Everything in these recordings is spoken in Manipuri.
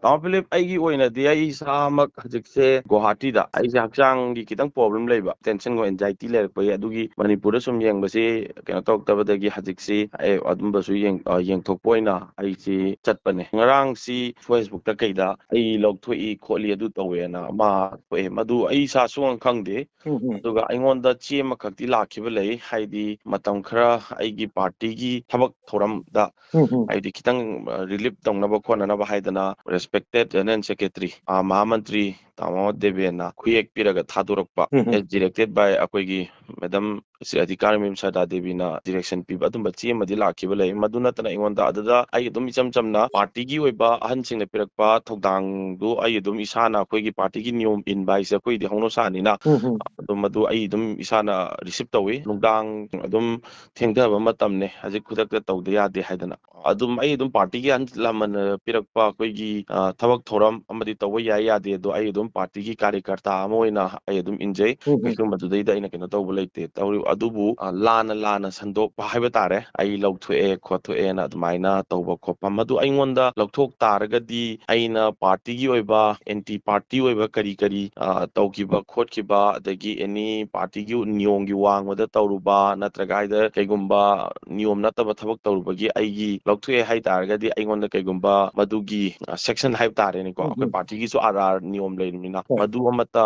Philip ꯑꯩꯒꯤ ꯑꯣꯏꯅꯗꯤ ꯑꯩ ꯏꯁꯥꯃꯛ ꯍꯧꯖꯤꯛꯁꯦ ꯒꯨꯋꯥꯍꯥꯇꯤꯗ ꯑꯩꯁꯦ ꯍꯛꯆꯥꯡꯒꯤ ꯈꯤꯇꯪ ꯄ꯭ꯔꯣꯕ꯭ꯂꯦꯝ ꯂꯩꯕ ꯇꯦꯟꯁꯟꯒ ꯑꯦꯟꯖꯥꯏꯇꯤ ꯂꯩꯔꯛꯄꯒꯤ ꯑꯗꯨꯒꯤ ꯃꯅꯤꯄꯨꯔꯗ ꯁꯨꯝ ꯌꯦꯡꯕꯁꯤ ꯀꯩꯅꯣ ꯇꯧꯔꯛꯇꯕꯗꯒꯤ ꯍꯧꯖꯤꯛꯁꯤ ꯑꯩ ꯑꯗꯨꯝꯕꯁꯨ ꯌꯦꯡꯊꯣꯛꯄ ꯑꯣꯏꯅ ꯑꯩꯁꯤ ꯆꯠꯄꯅꯦ ꯉꯔꯥꯡꯁꯤ ꯐꯦꯁꯕꯨꯛꯇ ꯀꯩꯗ ꯑꯩ ꯂꯧꯊꯣꯛꯏ ꯈꯣꯠꯂꯤ ꯑꯗꯨ ꯇꯧꯋꯦꯅ ꯑꯃ ꯊꯣꯛꯑꯦ ꯃꯗꯨ ꯑꯩ ꯏꯁꯥ ꯁꯨꯡꯈꯪ ꯈꯪꯗꯦ ꯑꯗꯨꯒ ꯑꯩꯉꯣꯟꯗ ꯆꯦ ꯑꯃꯈꯛꯇꯤ ꯂꯥꯛꯈꯤꯕ ꯂꯩ ꯍꯥꯏꯗꯤ ꯃꯇꯝ ꯈꯔ ꯑꯩꯒꯤ ꯄꯥꯔꯇꯤꯒꯤ ꯊꯕꯛ ꯊꯧꯔꯝꯗ ꯍꯥꯏꯗꯤ ꯈꯤꯇꯪ ꯔꯤꯂꯤꯞ ꯇꯧꯅꯕ ꯈꯣꯠꯅꯅꯕ ꯍꯥꯏꯗꯅ ꯔꯦꯁꯄꯦꯛꯇꯦꯠ ꯖꯦꯅꯔꯦꯜ ꯁꯦꯀ꯭ꯔꯦꯇꯔꯤ ꯃꯍꯥꯃꯟꯇ꯭ꯔꯤ ꯇꯥꯃꯣ ꯗꯦꯕꯦꯟꯅ ꯈꯨꯌꯦꯛ ꯄꯤꯔꯒ ꯊꯥꯗꯣꯔꯛꯄ ꯑꯦꯁ ꯗꯤꯔꯦꯛꯇꯦꯠ ꯕꯥꯏ ꯑꯩꯈꯣꯏꯒꯤ ꯃꯦꯗꯝ ꯑꯙꯤꯀꯥꯔꯃꯌꯨꯝ ꯁꯔꯗꯥ ꯗꯦꯕꯤꯅ ꯗꯤꯔꯦꯛꯁꯟ ꯄꯤꯕ ꯑꯗꯨꯝꯕ ꯆꯦ ꯑꯃꯗꯤ ꯂꯥꯛꯈꯤꯕ ꯂꯩ ꯃꯗꯨ ꯅꯠꯇꯅ ꯑꯩꯉꯣꯟꯗ ꯑꯗꯨꯗ ꯑꯩ ꯑꯗꯨꯝ ꯏꯆꯝ ꯆꯝꯅ ꯄꯥꯔꯇꯤꯒꯤ ꯑꯣꯏꯕ ꯑꯍꯟꯁꯤꯡꯅ ꯄꯤꯔꯛꯄ ꯊꯧꯗꯥꯡꯗꯨ ꯑꯩ ꯑꯗꯨꯝ ꯏꯁꯥꯅ ꯑꯩꯈꯣꯏꯒꯤ ꯄꯥꯔꯇꯤꯒꯤ ꯅꯤꯌꯣꯝ ꯏꯟꯕ ꯍꯥꯏꯁꯦ ꯑꯩꯈꯣꯏꯗꯤ ꯍꯧꯅꯁꯥꯅꯤꯅ ꯑꯗꯨꯝ ꯃꯗꯨ ꯑꯩ ꯑꯗꯨꯝ ꯏꯁꯥꯅ ꯔꯤꯁꯤꯞ ꯇꯧꯏ ꯅꯨꯡꯗꯥꯡ ꯑꯗꯨꯝ ꯊꯦꯡꯊꯕ ꯃꯇꯝꯅꯦ ꯍꯧꯖꯤꯛ ꯈꯨꯗꯛꯇ ꯇꯧꯗ ꯌꯥꯗꯦ ꯍꯥꯏꯗꯅ ꯑꯗꯨꯝ ꯑꯩ ꯑꯗꯨꯝ ꯄꯥꯔꯇꯤꯒꯤ ꯑꯍꯟ ꯂꯃꯟꯅ ꯄꯤꯔꯛꯄ ꯑꯩꯈꯣꯏꯒꯤ ꯊꯕꯛ ꯊꯧꯔꯝ ꯑꯃꯗꯤ ꯇꯧꯕ ꯌꯥꯏ ꯌꯥꯗꯦ ꯑꯗꯣ ꯑꯩ ꯑꯗꯨꯝ ꯄꯥꯔꯇꯤꯒꯤ ꯀꯥꯔꯌꯀꯔꯇꯥ ꯑꯃ ꯑꯣꯏꯅ ꯑꯩ ꯑꯗꯨꯝ ꯏꯟꯖꯩ ꯀꯩꯁꯨ ꯃꯗꯨꯗꯩꯗ ꯑꯩꯅ ꯀꯩꯅꯣ ꯇꯧꯕ ꯂꯩꯇꯦ ꯇꯧꯔꯤꯕ ꯑꯗꯨꯕꯨ ꯂꯥꯟꯅ ꯁꯟꯗꯣꯛꯄ ꯍꯥꯏꯕ ꯇꯥꯔꯦ ꯑꯩ ꯂꯧꯊꯣꯛꯑꯦ ꯈꯣꯠꯊꯣꯛꯑꯦꯅ ꯑꯗꯨꯃꯥꯏꯅ ꯇꯧꯕ ꯈꯣꯠꯄ ꯃꯗꯨ ꯑꯩꯉꯣꯟꯗ ꯂꯧꯊꯣꯛ ꯇꯥꯔꯒꯗꯤ ꯑꯩꯅ ꯄꯥꯔꯇꯤꯒꯤ ꯑꯣꯏꯕ ꯑꯦꯟꯇꯤ ꯄꯥꯔꯇꯤ ꯑꯣꯏꯕ ꯀꯔꯤ ꯇꯧꯈꯤꯕ ꯈꯣꯠꯈꯤꯕ ꯑꯗꯒꯤ ꯑꯦꯅꯤ ꯄꯥꯔꯇꯤꯒꯤ ꯅꯤꯌꯣꯝꯒꯤ ꯋꯥꯡꯃꯗ ꯇꯧꯔꯨꯕ ꯅꯠꯇ꯭ꯔꯒ ꯍꯥꯏꯗ ꯀꯩꯒꯨꯝꯕ ꯅꯤꯌꯣꯝ ꯅꯠꯇꯕ ꯊꯕꯛ ꯇꯧꯔꯨꯕꯒꯤ ꯑꯩꯒꯤ ꯂꯧꯊꯣꯛꯑꯦ ꯍꯥꯏꯇꯥꯔꯒꯗꯤ ꯑꯩꯉꯣꯟꯗ ꯀꯩꯒꯨꯝꯕ ꯃꯗꯨꯒꯤ ꯁꯦꯛꯁꯟ ꯍꯥꯏꯕ ꯇꯥꯔꯦꯅꯦꯀꯣ ꯑꯩꯈꯣꯏ ꯄꯥꯔꯇꯤꯒꯤꯁꯨ ꯑꯥꯔ ꯅꯤꯌꯣꯝ ꯂꯩꯔꯤꯕꯅꯤꯅ ꯃꯗꯨ ꯑꯃꯠꯇ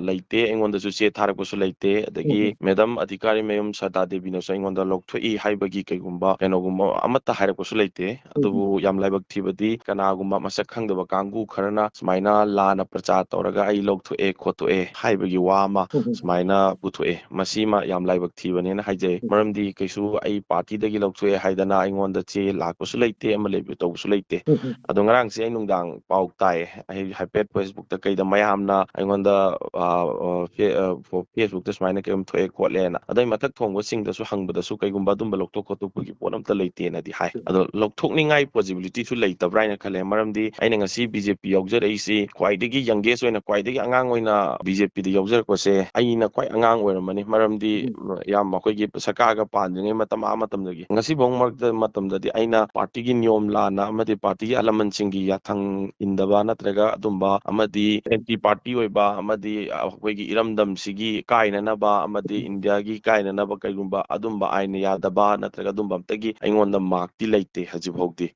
ꯂꯩꯇꯦ ꯑꯩꯉꯣꯟꯗꯁꯨ ꯆꯦ ꯊꯥꯔꯛꯄꯁꯨ ꯂꯩꯇꯦ ꯑꯗꯒꯤ ꯃꯦꯗꯝ ꯑꯙꯤꯀꯥꯔꯤꯃꯌꯨꯝ ꯁꯔꯗꯥ ꯗꯦꯕꯤꯅꯁꯨ ꯑꯩꯉꯣꯟꯗ ꯂꯧꯊꯣꯛꯏ ꯍꯥꯏꯕꯒꯤ ꯀꯩꯒꯨꯝꯕ ꯀꯩꯅꯣꯒꯨꯝꯕ ꯑꯃꯠꯇ ꯍꯥꯏꯔꯛꯄꯁꯨ ꯂꯩꯇꯦ ꯑꯗꯨꯕꯨ ꯌꯥꯝ ꯂꯥꯏꯕꯛ ꯊꯤꯕꯗꯤ ꯀꯅꯥꯒꯨꯝꯕ ꯃꯁꯛ ꯈꯪꯗꯕ ꯀꯥꯡꯕꯨ ꯈꯔꯅ ꯁꯨꯃꯥꯏꯅ ꯂꯥꯟꯅ ꯄ꯭ꯔꯆꯥꯔ ꯇꯧꯔꯒ ꯑꯩ ꯂꯧꯊꯣꯛꯑꯦ ꯈꯣꯠꯇꯣꯛꯑꯦ ꯍꯥꯏꯕꯒꯤ ꯋꯥ ꯑꯃ ꯁꯨꯃꯥꯏꯅ ꯄꯨꯊꯣꯛꯑꯦ ꯃꯁꯤꯃ ꯌꯥꯝ ꯂꯥꯏꯕꯛ ꯊꯤꯕꯅꯦꯅ ꯍꯥꯏꯖꯩ ꯃꯔꯝꯗꯤ ꯀꯩꯁꯨ ꯑꯩ ꯄꯥꯔꯇꯤꯗꯒꯤ ꯂꯧꯊꯣꯛꯑꯦ ꯍꯥꯏꯗꯅ ꯑꯩꯉꯣꯟꯗ ꯆꯦ ꯂꯥꯛꯄꯁꯨ ꯂꯩꯇꯦ ꯑꯃ ꯂꯩꯕ ꯇꯧꯕꯁꯨ ꯂꯩꯇꯦ ꯑꯗꯣ ꯉꯔꯥꯡꯁꯦ ꯑꯩ ꯅꯨꯡꯗꯥꯡ ꯄꯥꯎ ꯇꯥꯏꯌꯦ ꯑꯩ ꯍꯥꯏꯐꯦꯠ ꯐꯦꯁꯕꯨꯛꯇ ꯀꯩꯗ ꯃꯌꯥꯝꯅ ꯑꯩꯉꯣꯟꯗ ꯐꯦꯁꯕꯨꯛꯇ ꯁꯨꯃꯥꯏꯅ ꯀꯩꯒꯨꯝ ꯊꯣꯛꯑꯦ ꯈꯣꯠꯂꯦꯅ ꯑꯗꯩ ꯃꯊꯛ ꯊꯣꯡꯕꯁꯤꯡꯗꯁꯨ ꯍꯪꯕꯗꯁꯨ ꯀꯩꯒꯨꯝꯕ ꯑꯗꯨꯝꯕ ꯂꯧꯊꯣꯛ ꯈꯣꯠꯇꯣꯛꯄꯒꯤ ꯄꯣꯠ ꯑꯝꯇ ꯂꯩꯇꯦꯅꯗꯤ ꯍꯥꯏ ꯑꯗꯣ ꯂꯧꯊꯣꯛꯅꯤꯡꯉꯥꯏ ꯄꯣꯖꯤꯕꯤꯂꯤꯇꯤꯁꯨ ꯂꯩꯇꯕ꯭ꯔꯥ ꯍꯥꯏꯅ ꯈꯜꯂꯦ ꯃꯔꯝꯗꯤ ꯑꯩꯅ ꯉꯁꯤ ꯕꯤ ꯖꯦ ꯄꯤ ꯌꯥꯎꯖꯔꯛꯏꯁꯤ ꯈ꯭ꯋꯥꯏꯗꯒꯤ ꯌꯪꯒꯦꯁ ꯑꯣꯏꯅ ꯈ꯭ꯋꯥꯏꯗꯒꯤ ꯑꯉꯥꯡ ꯑꯣꯏꯅ ꯕꯤ ꯖꯦ ꯄꯤꯗ ꯌꯥꯎꯖꯔꯛꯄꯁꯦ ꯑꯩꯅ ꯈ꯭ꯋꯥꯏ ꯑꯉꯥꯡ ꯑꯣꯏꯔꯝꯃꯅꯤ ꯃꯔꯝꯗꯤ ꯌꯥꯝ ꯑꯩꯈꯣꯏꯒꯤ ꯁꯔꯀꯥꯔꯒ ꯄꯥꯟꯗ꯭ꯔꯤꯉꯩ ꯃꯇꯝꯗꯒꯤ ꯉꯁꯤꯐꯥꯎ ꯃꯇꯝꯗꯗꯤ ꯑꯩꯅ ꯄꯥꯔꯇꯤꯒꯤ ꯅꯤꯌꯣꯝ ꯂꯥꯟꯅ ꯑꯃꯗꯤ ꯄꯥꯔꯇꯤꯒꯤ ꯑꯍꯜ ꯂꯃꯟꯁꯤꯡꯒꯤ ꯌꯥꯊꯪ ꯏꯟꯗꯕ ꯅꯠꯇ꯭ꯔꯒ ꯑꯗꯨꯝꯕ ꯑꯃꯗꯤ ꯑꯦꯟꯇꯤ ꯄꯥꯔꯇꯤ ꯑꯣꯏꯕ ꯑꯃꯗꯤ ꯑꯩꯈꯣꯏꯒꯤ ꯏꯔꯝꯗꯝꯁꯤꯒꯤ ꯀꯥꯏꯅꯅꯕ ꯑꯃꯗꯤ ꯏꯟꯗꯤꯌꯥꯒꯤ ꯀꯥꯏꯅꯅꯕ ꯀꯩꯒꯨꯝꯕ ꯑꯗꯨꯝꯕ ꯑꯥꯏꯟ ꯌꯥꯗꯕ ꯅꯠꯇ꯭ꯔꯒ ꯑꯗꯨꯝꯕ ꯑꯝꯇꯒꯤ ꯑꯩꯉꯣꯟꯗ ꯃꯥꯛꯇꯤ ꯂꯩꯇꯦ ꯍꯧꯖꯤꯛ ꯐꯥꯎꯗꯤ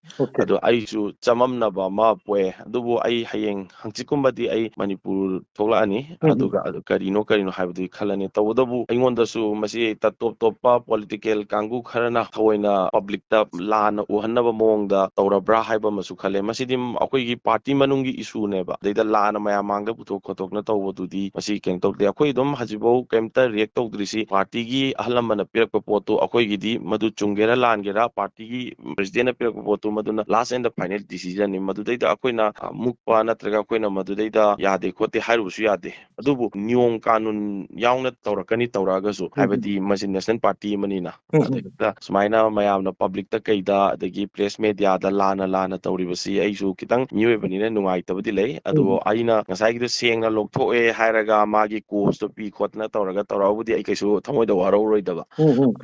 ꯑꯗꯣ ꯑꯩꯁꯨ ꯆꯃꯝꯅꯕ ꯑꯃ ꯄꯣꯛꯑꯦ ꯑꯗꯨꯕꯨ ꯑꯩ ꯍꯌꯦꯡ ꯍꯪꯆꯤꯠꯀꯨꯝꯕꯗꯤ ꯑꯩ ꯃꯅꯤꯄꯨꯔ ꯊꯣꯛꯂꯛꯑꯅꯤ ꯑꯗꯨꯒ ꯀꯔꯤꯅꯣ ꯍꯥꯏꯕꯗꯨ ꯈꯜꯂꯅꯤ ꯇꯧꯕꯇꯕꯨ ꯑꯩꯉꯣꯟꯗꯁꯨ ꯃꯁꯤ ꯇꯣꯞ ꯇꯣꯞꯄ ꯄꯣꯂꯤꯇꯤꯀꯦꯜ ꯀꯥꯡꯕꯨ ꯈꯔꯅ ꯊꯑꯣꯏꯅ ꯄꯕ꯭ꯂꯤꯛꯇ ꯂꯥꯟꯅ ꯎꯍꯟꯅꯕ ꯃꯑꯣꯡꯗ ꯇꯧꯔꯕ꯭ꯔꯥ ꯍꯥꯏꯕ ꯑꯃꯁꯨ ꯈꯜꯂꯦ ꯃꯁꯤꯗꯤ ꯑꯩꯈꯣꯏꯒꯤ ꯄꯥꯔꯇꯤ ꯃꯅꯨꯡꯒꯤ ꯏꯁꯨꯅꯦꯕ ꯑꯗꯩꯗ ꯂꯥꯟꯅ ꯃꯌꯥꯝ ꯃꯥꯡꯗ ꯄꯨꯊꯣꯛ ꯈꯣꯠꯇꯣꯛꯅ ꯇꯧꯕꯗꯨꯗꯤ ꯃꯁꯤ ꯀꯩꯅꯣ ꯇꯧꯗꯦ ꯑꯩꯈꯣꯏ ꯑꯗꯨꯝ ꯍꯧꯖꯤꯛꯐꯥꯎ ꯀꯩꯝꯇ ꯔꯤꯌꯦꯛ ꯇꯧꯗ꯭ꯔꯤꯁꯤ ꯄꯥꯔꯇꯤꯒꯤ ꯑꯍꯜ ꯂꯃꯟꯅ ꯄꯤꯔꯛꯄ ꯄꯣꯠꯇꯣ ꯑꯩꯈꯣꯏꯒꯤꯗꯤ ꯃꯗꯨ ꯆꯨꯝꯒꯦꯔꯥ ꯂꯥꯟꯒꯦꯔꯥ ꯄꯥꯔꯇꯤꯒꯤ ꯄ꯭ꯔꯦꯁꯤꯗꯦꯟꯅ ꯄꯤꯔꯛꯄ ꯄꯣꯠꯇꯨ ꯃꯗꯨꯅ ꯂꯥꯁ ꯑꯦꯟ ꯗ ꯐꯥꯏꯅꯦꯜ ꯗꯤꯁꯤꯖꯟꯅꯤ ꯃꯗꯨꯗꯩꯗ ꯑꯩꯈꯣꯏꯅ ꯃꯨꯛꯄ ꯅꯠꯇ꯭ꯔꯒ ꯑꯩꯈꯣꯏꯅ ꯃꯗꯨꯗꯩꯗ ꯌꯥꯗꯦ ꯈꯣꯠꯇꯦ ꯍꯥꯏꯔꯨꯕꯁꯨ ꯌꯥꯗꯦ ꯑꯗꯨꯕꯨ ꯅꯤꯌꯣꯝ ꯀꯥꯅꯨꯟ ꯌꯥꯎꯅ ꯇꯧꯔꯛꯀꯅꯤ ꯇꯧꯔꯛꯑꯒꯁꯨ ꯍꯥꯏꯕꯗꯤ ꯃꯁꯤ ꯅꯦꯁꯅꯦꯜ ꯄꯥꯔꯇꯤ ꯑꯃꯅꯤꯅ ꯑꯗꯩꯗ ꯁꯨꯃꯥꯏꯅ ꯃꯌꯥꯝꯅ ꯄꯕ꯭ꯂꯤꯛꯇ ꯀꯩꯗ ꯑꯗꯒꯤ ꯄ꯭ꯔꯦꯁ ꯃꯦꯗꯤꯌꯥꯗ ꯂꯥꯟꯅ ꯇꯧꯔꯤꯕꯁꯤ ꯑꯩꯁꯨ ꯈꯤꯇꯪ ꯃꯤꯑꯣꯏꯕꯅꯤꯅ ꯅꯨꯡꯉꯥꯏꯇꯕꯗꯤ ꯂꯩ ꯑꯗꯨꯕꯨ ꯑꯩꯅ ꯉꯁꯥꯏꯒꯤꯗꯣ ꯁꯦꯡꯅ ꯂꯧꯊꯣꯛꯑꯦ ꯍꯥꯏꯔꯒ ꯃꯥꯒꯤ ꯀꯣꯁꯇꯣ ꯄꯤ ꯈꯣꯠꯇꯅ ꯇꯧꯔꯛꯑꯕꯨꯗꯤ ꯑꯩ ꯀꯩꯁꯨ ꯊꯃꯣꯏꯗ ꯋꯥꯔꯧꯔꯣꯏꯗꯕ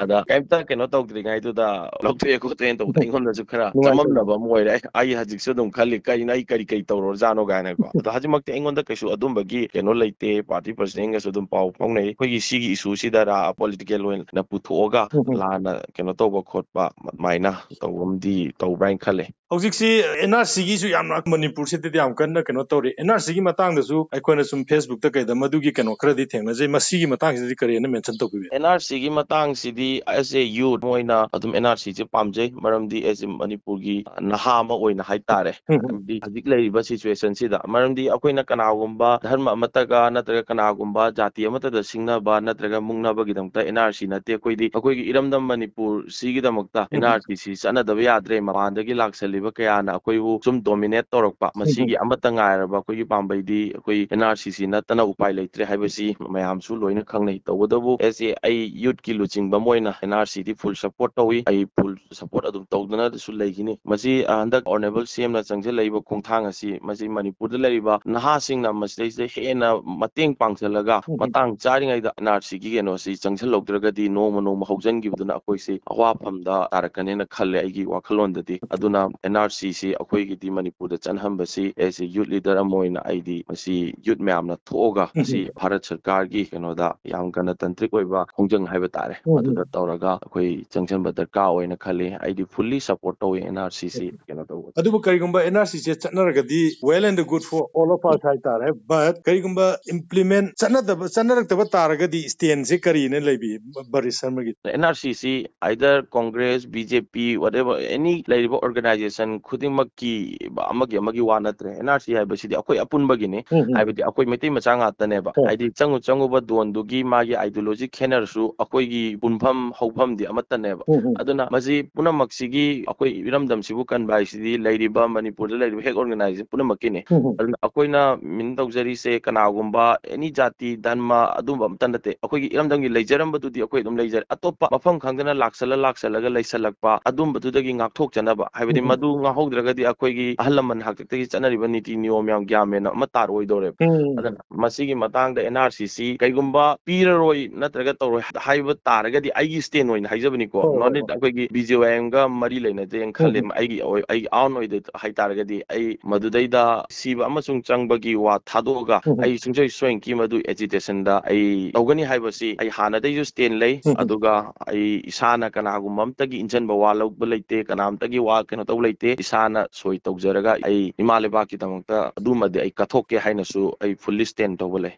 ꯑꯗ ꯀꯩꯝꯇ ꯀꯩꯅꯣ ꯇꯧꯗ꯭ꯔꯤꯉꯩꯗꯨꯗ ꯂꯧꯊꯣꯛꯑꯦ ꯈꯣꯠꯇꯣꯛꯑꯦꯅ ꯇꯧꯕꯗ ꯑꯩꯉꯣꯟꯗꯁꯨ ꯈꯔ ꯆꯃꯝꯅꯕ ꯑꯃ ꯑꯣꯏꯔꯦ ꯑꯩ ꯍꯧꯖꯤꯛꯁꯨ ꯑꯗꯨꯝ ꯈꯜꯂꯤ ꯀꯔꯤꯅꯣ ꯑꯩ ꯀꯔꯤ ꯇꯧꯔꯖꯥꯠꯅꯣ ꯀꯥꯏꯅꯀꯣ ꯑꯗꯣ ꯍꯧꯖꯤꯛꯃꯛꯇꯤ ꯑꯩꯉꯣꯟꯗ ꯀꯩꯁꯨ ꯑꯗꯨꯝꯕꯒꯤ ꯀꯩꯅꯣ ꯂꯩꯇꯦ ꯄꯥꯔꯇꯤ ꯄ꯭ꯔꯁꯤꯗꯦꯟꯒꯁꯨ ꯑꯗꯨꯝ ꯄꯥꯎ ꯐꯥꯎꯅꯩ ꯑꯩꯈꯣꯏꯒꯤ ꯁꯤꯒꯤ ꯏꯁꯨꯁꯤꯗꯔ ꯄꯣꯂꯤꯇꯤꯀꯦꯜ ꯑꯣꯏꯅ ꯄꯨꯊꯣꯛꯑꯒ ꯂꯥꯟꯅ ꯀꯩꯅꯣ ꯇꯧꯕ ꯈꯣꯠꯄ ꯑꯗꯨꯃꯥꯏꯅ ꯇꯧꯕ ꯑꯃꯗꯤ ꯇꯧꯕ꯭ꯔꯥ ꯍꯥꯏꯅ ꯈꯜꯂꯦ ꯍꯧꯖꯤꯛꯁꯤ ꯑꯦꯟ ꯑꯥꯔ ꯁꯤꯒꯤꯁꯨ ꯌꯥꯝꯅ ꯃꯅꯤꯄꯨꯔꯁꯤꯗꯗꯤ ꯌꯥꯝ ꯀꯟꯅ ꯀꯩꯅꯣ ꯇꯧꯔꯤ ꯑꯦꯟ ꯑꯥꯔ ꯁꯤꯒꯤ ꯃꯇꯥꯡꯗꯁꯨ ꯑꯩꯈꯣꯏꯅ ꯁꯨꯝ ꯐꯦꯁꯕꯨꯛꯇ ꯀꯩꯗ ꯃꯗꯨꯒꯤ ꯀꯩꯅꯣ ꯈꯔꯗꯤ ꯊꯦꯡꯅꯖꯩ ꯃꯁꯤꯒꯤ ꯃꯇꯥꯡꯁꯤꯗꯗꯤ ꯀꯔꯤꯅ ꯃꯦꯟꯁꯟ ꯇꯧꯕꯤꯕꯦ ꯑꯦꯟ ꯑꯥꯔ ꯁꯤꯒꯤ ꯃꯇꯥꯡꯁꯤꯗꯤ ꯑꯦꯁ ꯑꯦ ꯌꯨꯠ ꯃꯣꯏꯅ ꯑꯗꯨꯝ ꯑꯦꯟ ꯑꯥꯔ ꯁꯤꯁꯦ ꯄꯥꯝꯖꯩ ꯃꯔꯝꯗꯤ ꯑꯦꯁ ꯑꯦ ꯃꯅꯤꯄꯨꯔꯒꯤ ꯅꯍꯥ ꯑꯃ ꯑꯣꯏꯅ ꯍꯥꯏꯇꯥꯔꯦ ꯍꯥꯏꯕꯗꯤ ꯍꯧꯖꯤꯛ ꯂꯩꯔꯤꯕ ꯁꯤꯆꯨꯋꯦꯁꯟꯁꯤꯗ ꯃꯔꯝꯗꯤ ꯑꯩꯈꯣꯏꯅ ꯀꯅꯥꯒꯨꯝꯕ ꯙꯔꯃ ꯑꯃꯠꯇꯒ ꯅꯠꯇ꯭ꯔꯒ ꯀꯅꯥꯒꯨꯝꯕ ꯖꯥꯇꯤ ꯑꯃꯠꯇꯗ ꯁꯤꯡꯅꯕ ꯅꯠꯇ꯭ꯔꯒ ꯃꯨꯡꯅꯕꯒꯤꯗꯃꯛꯇ ꯑꯦꯟ ꯑꯥꯔ ꯁꯤ ꯅꯠꯇꯦ ꯑꯩꯈꯣꯏꯒꯤ ꯏꯔꯝꯗꯝ ꯃꯅꯤꯄꯨꯔ ꯁꯤꯒꯤꯗꯃꯛꯇ ꯑꯦꯟ ꯑꯥꯔ ꯁꯤ ꯆꯠꯅꯗꯕ ꯌꯥꯗ꯭ꯔꯦ ꯃꯄꯥꯟꯗꯒꯤ ꯂꯥꯛꯁꯜꯂꯤꯕ ꯀꯌꯥꯅ ꯑꯩꯈꯣꯏꯕꯨ ꯁꯨꯝ ꯗꯣꯃꯤꯅꯦꯠ ꯇꯧꯔꯛꯄ ꯃꯁꯤꯒꯤ ꯑꯃꯠꯇ ꯉꯥꯏꯔꯕ ꯑꯩꯈꯣꯏꯒꯤ ꯄꯥꯝꯕꯩꯗꯤ ꯑꯩꯈꯣꯏ NRCC ꯅꯠꯇꯅ ꯎꯄꯥꯏ ꯂꯩꯇ꯭ꯔꯦ ꯍꯥꯏꯕꯁꯤ ꯃꯌꯥꯝꯁꯨ ꯂꯣꯏꯅ ꯈꯪꯅꯩ ꯇꯧꯕꯇꯕꯨ ꯑꯩ ꯌꯨꯠꯀꯤ ꯂꯨꯆꯤꯡꯕ ꯑꯃ ꯑꯣꯏꯅ NRCꯗꯤ ꯐꯨꯜ ꯁꯞꯄꯣꯔꯠ ꯇꯧꯏ ꯑꯩ ꯐꯨꯜ ꯁꯞꯄꯣꯔꯠ ꯑꯗꯨꯝ ꯇꯧꯗꯨꯅꯁꯨ ꯂꯩꯈꯤꯅꯤ ꯃꯁꯤ ꯍꯟꯗꯛ ꯑꯣꯅꯦꯕꯜ CMꯅ ꯆꯪꯁꯤꯜꯂꯛꯏꯕ ꯈꯣꯡꯊꯥꯡ ꯑꯁꯤ ꯃꯁꯤ ꯃꯅꯤꯄꯨꯔꯗ ꯂꯩꯔꯤꯕ ꯅꯍꯥꯁꯤꯡꯅ ꯃꯁꯤꯗꯩꯁꯤꯗ ꯍꯦꯟꯅ ꯃꯇꯦꯡ ꯄꯥꯡꯁꯤꯜꯂꯒ ꯃꯇꯥꯡ ꯆꯥꯔꯤꯉꯩꯗ NRCꯒꯤ ꯀꯩꯅꯣꯁꯤ ꯆꯪꯁꯤꯜꯍꯧꯗ꯭ꯔꯒꯗꯤ ꯅꯣꯡꯃ ꯍꯧꯖꯤꯟꯈꯤꯕꯗꯨꯅ ꯑꯩꯈꯣꯏꯁꯤ ꯑꯋꯥꯐꯝꯗ ꯇꯥꯔꯛꯀꯅꯦꯅ ꯈꯜꯂꯦ ꯑꯩꯒꯤ ꯋꯥꯈꯜꯂꯣꯟꯗꯗꯤ ꯑꯗꯨꯅ NRCꯁꯤ ꯑꯩꯈꯣꯏꯒꯤꯗꯤ ꯃꯅꯤꯄꯨꯔꯗ ꯆꯪꯍꯟꯕꯁꯤ ꯑꯦꯁ ꯑꯦ ꯌꯨꯠ ꯂꯤꯗꯔ ꯑꯃ ꯑꯣꯏꯅ ꯑꯩꯗꯤ ꯃꯁꯤ ꯌꯨꯠ ꯃꯌꯥꯝꯅ ꯊꯣꯛꯑꯒ ꯃꯁꯤ ꯚꯥꯔꯠ ꯁꯔꯀꯥꯔꯒꯤ ꯀꯩꯅꯣꯗ ꯌꯥꯝ ꯒꯅꯇꯟꯇ꯭ꯔꯤꯛ ꯑꯣꯏꯕ ꯈꯣꯡꯖꯪ ꯍꯥꯏꯕ ꯇꯥꯔꯦ ꯃꯗꯨꯗ ꯇꯧꯔꯒ ꯑꯩꯈꯣꯏ ꯆꯪꯁꯤꯟꯕ ꯗꯔꯀꯥꯔ ꯑꯣꯏꯅꯈꯜꯂꯤ ꯑꯩꯗꯤ ꯐꯨꯜꯂꯤ ꯁꯞꯄꯣꯔꯠ ꯇꯧꯏ NRCꯁꯤ ꯀꯩꯅꯣ ꯇꯧꯕ ꯑꯗꯨꯕꯨ ꯀꯔꯤꯒꯨꯝꯕ NRCꯁꯦ ꯆꯠꯅꯔꯒꯗꯤ well and the good for all of us ꯍꯥꯏꯇꯥꯔꯦ ꯕꯠ ꯀꯔꯤꯒꯨꯝꯕ ꯏꯝꯄ꯭ꯂꯤꯃꯦꯟ ꯆꯠꯅꯔꯛꯇꯕ ꯇꯥꯔꯒꯗꯤ ꯁ꯭ꯇꯦꯟꯁꯦ ꯀꯔꯤꯅ ꯂꯩꯕꯤ ꯕꯔꯤꯁ ꯁꯔꯃꯒꯤ NRCꯁꯤ ꯑꯥꯏꯗꯔ ꯀꯣꯡꯒ꯭ꯔꯦꯁ BJP whatever ꯑꯦꯅꯤ ꯂꯩꯔꯤꯕ ꯑꯣꯔꯒꯅꯥꯏꯖꯦꯁꯟ ꯈꯨꯗꯤꯡꯃꯛꯀꯤ ꯑꯃꯒꯤ ꯋꯥ ꯅꯠꯇ꯭ꯔꯦ NRC ꯍꯥꯏꯕꯁꯤꯗꯤ ꯑꯩꯈꯣꯏ ꯑꯄꯨꯟꯕꯒꯤꯅꯤ ꯍꯥꯏꯕꯗꯤ ꯑꯩꯈꯣꯏ ꯃꯩꯇꯩ ꯃꯆꯥ ꯉꯥꯛꯇꯅꯦꯕ ꯍꯥꯏꯗꯤ ꯆꯪꯉꯨꯕ ꯗꯣꯟꯗꯨꯒꯤ ꯃꯥꯒꯤ ꯑꯥꯏꯗꯤꯌꯣꯂꯣꯖꯤ ꯈꯦꯠꯅꯔꯁꯨ ꯑꯩꯈꯣꯏꯒꯤ ꯄꯨꯟꯐꯝ ꯍꯧꯐꯝꯗꯤ ꯑꯃꯠꯇꯅꯦꯕ ꯑꯗꯨꯅ ꯃꯁꯤ ꯄꯨꯝꯅꯃꯛꯁꯤꯒꯤ ꯑꯩꯈꯣꯏ ꯏꯔꯝꯗꯝꯁꯤꯕꯨ ꯀꯟꯕ ꯍꯥꯏꯁꯤꯗꯤ ꯂꯩꯔꯤꯕ ꯃꯅꯤꯄꯨꯔꯗ ꯂꯩꯔꯤꯕ ꯍꯦꯛ ꯑꯣꯔꯒꯅꯥꯏꯖꯦꯁꯟ ꯄꯨꯝꯅꯃꯛꯀꯤꯅꯤ ꯑꯗꯨꯅ ꯑꯩꯈꯣꯏꯅ ꯃꯤꯟ ꯇꯧꯖꯔꯤꯁꯦ ꯀꯅꯥꯒꯨꯝꯕ ꯑꯦꯅꯤ ꯖꯥꯇꯤ ꯙꯔꯃ ꯑꯗꯨꯝꯕ ꯑꯝꯇ ꯅꯠꯇꯦ ꯑꯩꯈꯣꯏꯒꯤ ꯏꯔꯝꯗꯝꯒꯤ ꯂꯩꯖꯔꯝꯕꯗꯨꯗꯤ ꯑꯩꯈꯣꯏ ꯑꯗꯨꯝ ꯂꯩꯖꯔꯦ ꯑꯇꯣꯞꯄ ꯃꯐꯝ ꯈꯪꯗꯅ ꯂꯥꯛꯁꯜꯂꯒ ꯂꯩꯁꯜꯂꯛꯄ ꯑꯗꯨꯝꯕꯗꯨꯗꯒꯤ ꯉꯥꯛꯊꯣꯛꯆꯅꯕ ꯍꯥꯏꯕꯗꯤ ꯃꯗꯨ ꯉꯥꯛꯍꯧꯗ꯭ꯔꯒꯗꯤ ꯑꯩꯈꯣꯏꯒꯤ ꯑꯍꯜ ꯂꯃꯟ ꯍꯥꯛꯇꯛꯇꯒꯤ ꯆꯠꯅꯔꯤꯕ ꯅꯤꯇꯤ ꯅꯤꯌꯣꯝ ꯌꯥꯝ ꯒ꯭ꯌꯥꯟ ꯃꯦꯟ ꯑꯃ ꯇꯥꯔꯣꯏꯗꯧꯔꯦꯕ ꯑꯗꯨꯅ ꯃꯁꯤꯒꯤ ꯃꯇꯥꯡꯗ NRCꯁꯤ ꯀꯩꯒꯨꯝꯕ ꯄꯤꯔꯔꯣꯏ ꯅꯠꯇ꯭ꯔꯒ ꯇꯧꯔꯣꯏ ꯍꯥꯏꯕ ꯇꯥꯔꯒꯗꯤ ꯑꯩꯒꯤ ꯁ꯭ꯇꯦꯟ ꯑꯣꯏꯅ ꯍꯥꯏꯖꯕꯅꯤꯀꯣ ꯅꯣꯠ ꯑꯩꯈꯣꯏꯒꯤ BJYMꯒ ꯃꯔꯤ ꯂꯩꯅꯗꯦꯅ ꯈꯜꯂꯦ ꯑꯩꯒꯤ ꯑꯥꯎꯟ ꯑꯣꯏꯗ ꯍꯥꯏꯇꯥꯔꯒꯗꯤ ꯑꯩ ꯃꯗꯨꯗꯩꯗ ꯁꯤꯕ ꯑꯃꯁꯨꯡ ꯆꯪꯕꯒꯤ ꯋꯥ ꯊꯥꯗꯣꯛꯑꯒ ꯑꯩ ꯁꯨꯡꯁꯣꯏ ꯁꯣꯏꯗꯅꯀꯤ ꯃꯗꯨ ꯑꯦꯖꯤꯇꯦꯁꯟꯗ ꯑꯩ ꯇꯧꯒꯅꯤ ꯍꯥꯏꯕꯁꯤ ꯑꯩ ꯍꯥꯟꯅꯗꯩꯁꯨ ꯁ꯭ꯇꯦꯟ ꯂꯩ ꯑꯗꯨꯒ ꯑꯩ ꯏꯁꯥꯅ ꯀꯅꯥꯒꯨꯝꯕ ꯑꯃꯇꯒꯤ ꯏꯟꯖꯟꯕ ꯋꯥ ꯂꯧꯕ ꯂꯩꯇꯦ ꯀꯅꯥꯝꯇꯒꯤ ꯋꯥ ꯀꯩꯅꯣ ꯇꯧꯕ ꯂꯩꯇꯦ ꯏꯁꯥꯅ ꯁꯣꯏ ꯇꯧꯖꯔꯒ ꯑꯩ ꯏꯃꯥ ꯂꯩꯕꯥꯛꯀꯤꯗꯃꯛꯇ ꯑꯗꯨꯃꯗꯤ ꯑꯩ ꯀꯠꯊꯣꯛꯀꯦ ꯍꯥꯏꯅꯁꯨ ꯑꯩ ꯐꯨꯜꯂꯤ ꯁ꯭ꯇꯦꯟ ꯇꯧꯕ ꯂꯩ